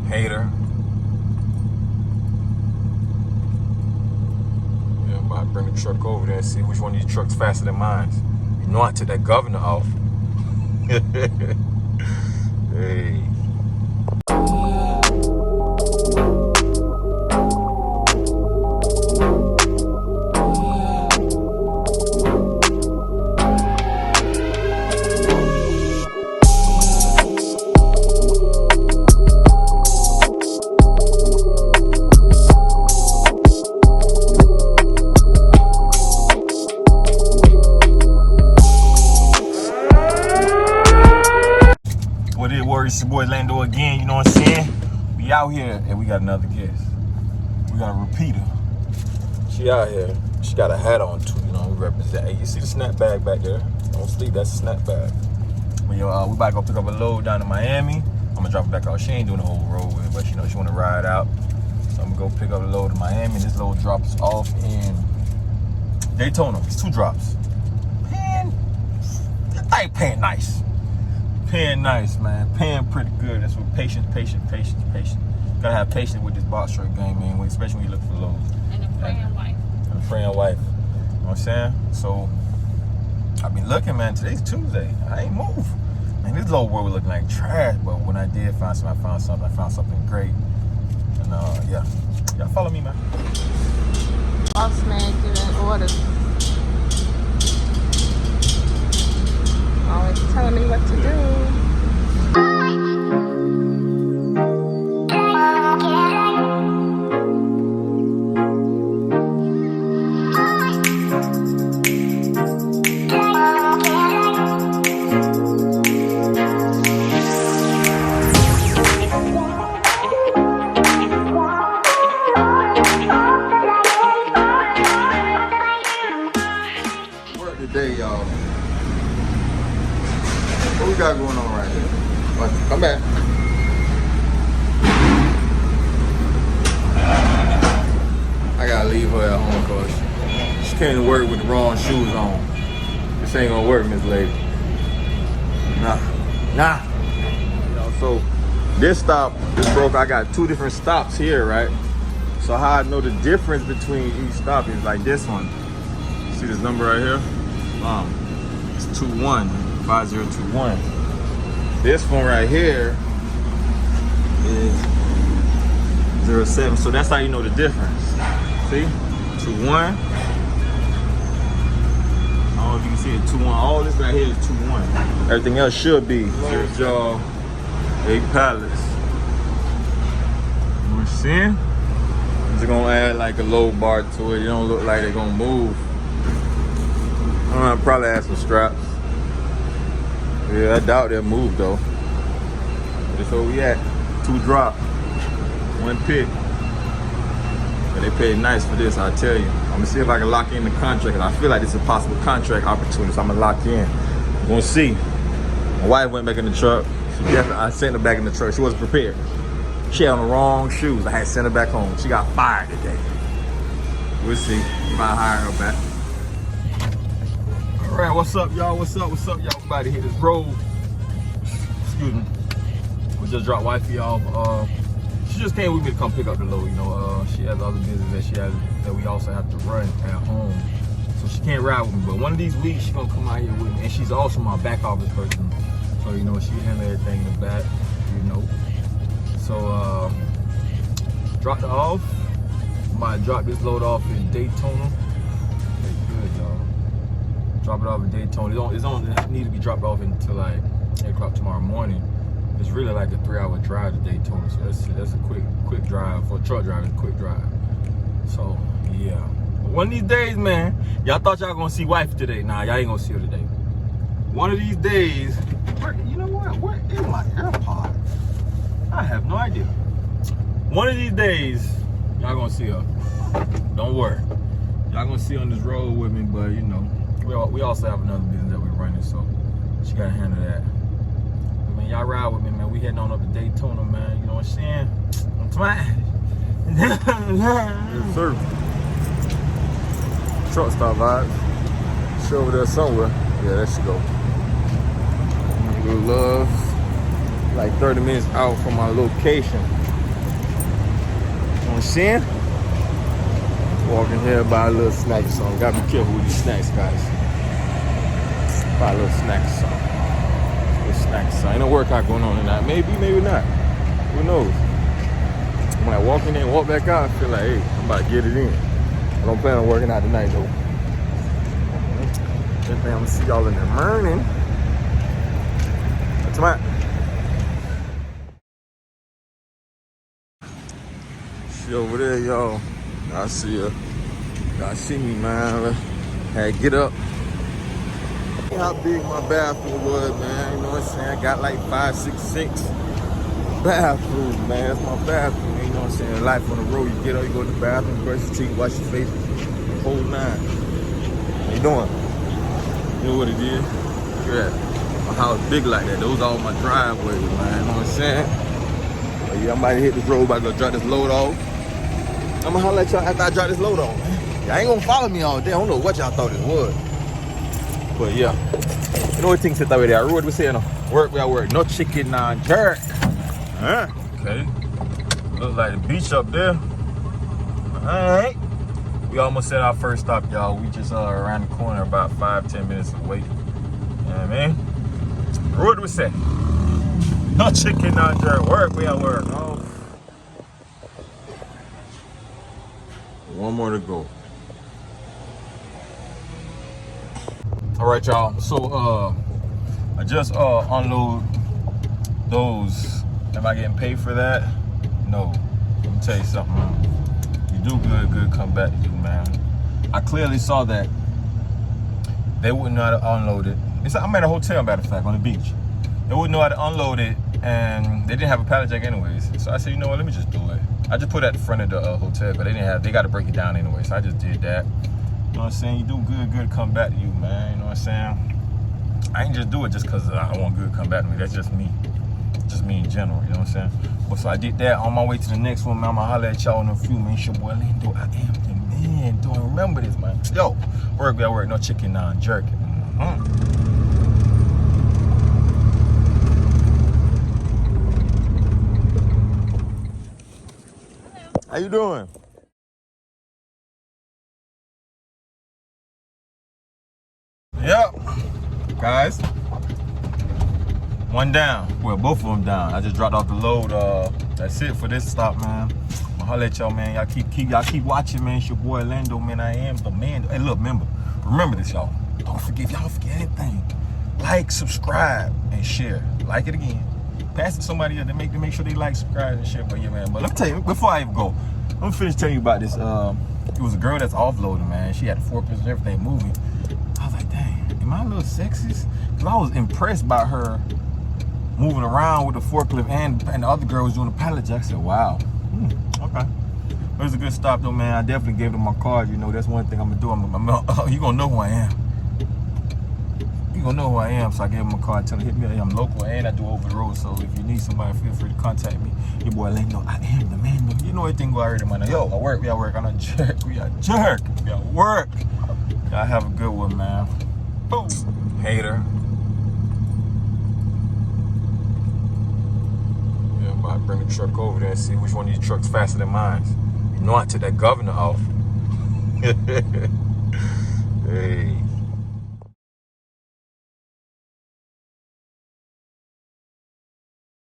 Hater. Yeah, I'm about to bring the truck over there and see which one of these trucks faster than mine. You know I took that governor off. Hey. It's your boy Lando again, you know what I'm saying? We out here and we got another guest. We got a repeater. She out here. She got a hat on too, you know, we represent. Hey, you see the snapback back there? Don't sleep, that's a snapback. But yo, we about to go pick up a load down in Miami. I'm gonna drop it back out. She ain't doing the whole road with it, but you know, she wanna ride out. So I'm gonna go pick up a load in Miami. This load drops off in Daytona. It's 2 drops. Paying nice. Paying nice, man. Paying pretty good. That's what patience. Gotta have patience with this box truck game, man, especially when you look for loads. And a praying wife. And a praying wife. You know what I'm saying? So, I've been looking, man. Today's Tuesday. I ain't moved. Man, this load world was looking like trash, but when I did find something, I found something great. And, yeah. Y'all follow me, man. Boss man giving orders. Always telling me what to do. Work today, y'all. What we got going on right here? Come back. I gotta leave her at home because she can't work with the wrong shoes on. This ain't gonna work, Miss Lady. Nah. So this stop is broke. I got 2 different stops here, right? So how I know the difference between each stop is like this one. See this number right here? It's 215021. This one right here is 07. So that's how you know the difference. See? 21. I don't know if you can see it. 21. All this right here is 21. Everything else should be 0 jaw, 8 pallets. You know what I'm saying? I'm just gonna add like a low bar to it. It don't look like they're gonna move. I'm gonna probably add some straps. Yeah, I doubt they'll move though. That's where we at. 2 drop, 1 pick. But they paid nice for this, I tell you. I'm gonna see if I can lock in the contract, and I feel like this is a possible contract opportunity, so I'm gonna lock in. We're gonna see. My wife went back in the truck. I sent her back in the truck. She wasn't prepared. She had on the wrong shoes. I had sent her back home. She got fired today. We'll see if I hire her back. All right, what's up, y'all? What's up, y'all? We about to hit this road. Excuse me. We just dropped wifey off. She just came with me to come pick up the load. You know, she has other business that we also have to run at home, so she can't ride with me. But one of these weeks, she's gonna come out here with me, and she's also my back office person. So you know, she handle everything in the back. You know, so dropped her off. Might drop this load off in Daytona. Good, y'all. Drop it off in Daytona. It don't need to be dropped off until like 8 o'clock tomorrow morning. It's really like a 3-hour drive to Daytona, so that's a quick drive for a truck driver. It's a quick drive. So yeah, but one of these days, man, y'all thought y'all gonna see wife today. Nah, y'all ain't gonna see her today. One of these days, you know what? Where is my AirPod? I have no idea. One of these days, y'all gonna see her. Don't worry, y'all gonna see her on this road with me. But you know, we also have another business that we're running, so she gotta handle that. Y'all ride with me, man. We heading on up to Daytona, man. You know what I'm saying? I'm trying. Yes, sir. Truck stop vibes. She over there somewhere. Yeah, there she go. Good love. Like 30 minutes out from my location. I'm seeing. Walking here, buy a little snack or something. Gotta be careful with these snacks, guys. Buy a little snack or something. Ain't no workout going on tonight. Maybe, maybe not. Who knows? When I walk in there and walk back out, I feel like, hey, I'm about to get it in. I don't plan on working out tonight, though. I'm gonna see y'all in the morning. That's my. She over there, y'all. I see her. Y'all see me, man. Had to get up. How big my bathroom was, man. You know what I'm saying? I got like 5, 6, 6 bathrooms, man. That's my bathroom. You know what I'm saying? Life on the road. You get up, you go to the bathroom, brush your teeth, wash your face, the whole nine. How you doing? You know what it is? Yeah. My house big like that. Those are all my driveways, man. You know what I'm saying? But yeah, I might hit this road, about to go drop this load off. I'm gonna holler at y'all after I drop this load off, man. Y'all ain't gonna follow me all day. I don't know what y'all thought it was. But yeah, you know what things sit over there? I road we saying, work where I work, no chicken, non jerk. Huh? Okay. Looks like the beach up there. Alright. We almost at our first stop, y'all. We just around the corner, about 5-10 minutes away. You know what I mean? Road we say, no chicken, non jerk. Work where I work. Oh. One more to go. All right, y'all. So I just unload those. Am I getting paid for that? No. Let me tell you something, man. You do good come back to you, man. I clearly saw that they wouldn't know how to unload it. I'm at a hotel, matter of fact, on the beach. They wouldn't know how to unload it, and they didn't have a pallet jack anyways. So I said, you know what? Let me just do it. I just put it at the front of the hotel, but they got to break it down anyway. So I just did that. You know what I'm saying? You do good come back to you, man. You know what I'm saying? I ain't just do it just because I want good come back to me. That's just me. Just me in general, you know what I'm saying? Well, so I did that. On my way to the next one, man. I'm going to holler at y'all in a few, man. It's your boy Lindo. I am the man. Don't remember this, man. Yo, work, no chicken, non jerk. How you doing? Yep. Guys, one down. Well, both of them down. I just dropped off the load. That's it for this stop, man. I'll holler at y'all, man. Y'all keep watching, man. It's your boy Lando, man. I am the man. Hey, look, remember this, y'all. Don't forget, y'all forget anything. Like, subscribe, and share. Like it again. Pass it to somebody else to make sure they like, subscribe, and share. But yeah, man. But let me tell you, before I even go, I'm gonna finish telling you about this. It was a girl that's offloading, man. She had the forklift and everything moving. I was like, dang, am I a little sexist? Because I was impressed by her moving around with the forklift and the other girl was doing the pallet jack. I said, wow. Okay. It was a good stop, though, man. I definitely gave them my card. You know, that's one thing I'm going to do. You going to know who I am. You going to know who I am. So I gave them my card. Tell them, hit me. I'm local and I do over the road. So if you need somebody, feel free to contact me. Your boy, let me know I am the man. You know everything go already, man. Yo, I work. I'm a jerk. We are jerk. We are work. Y'all have a good one, man. Boom. Hater. Yeah, I'm about to bring the truck over there and see which one of these trucks faster than mine. You know I took that governor off. Hey.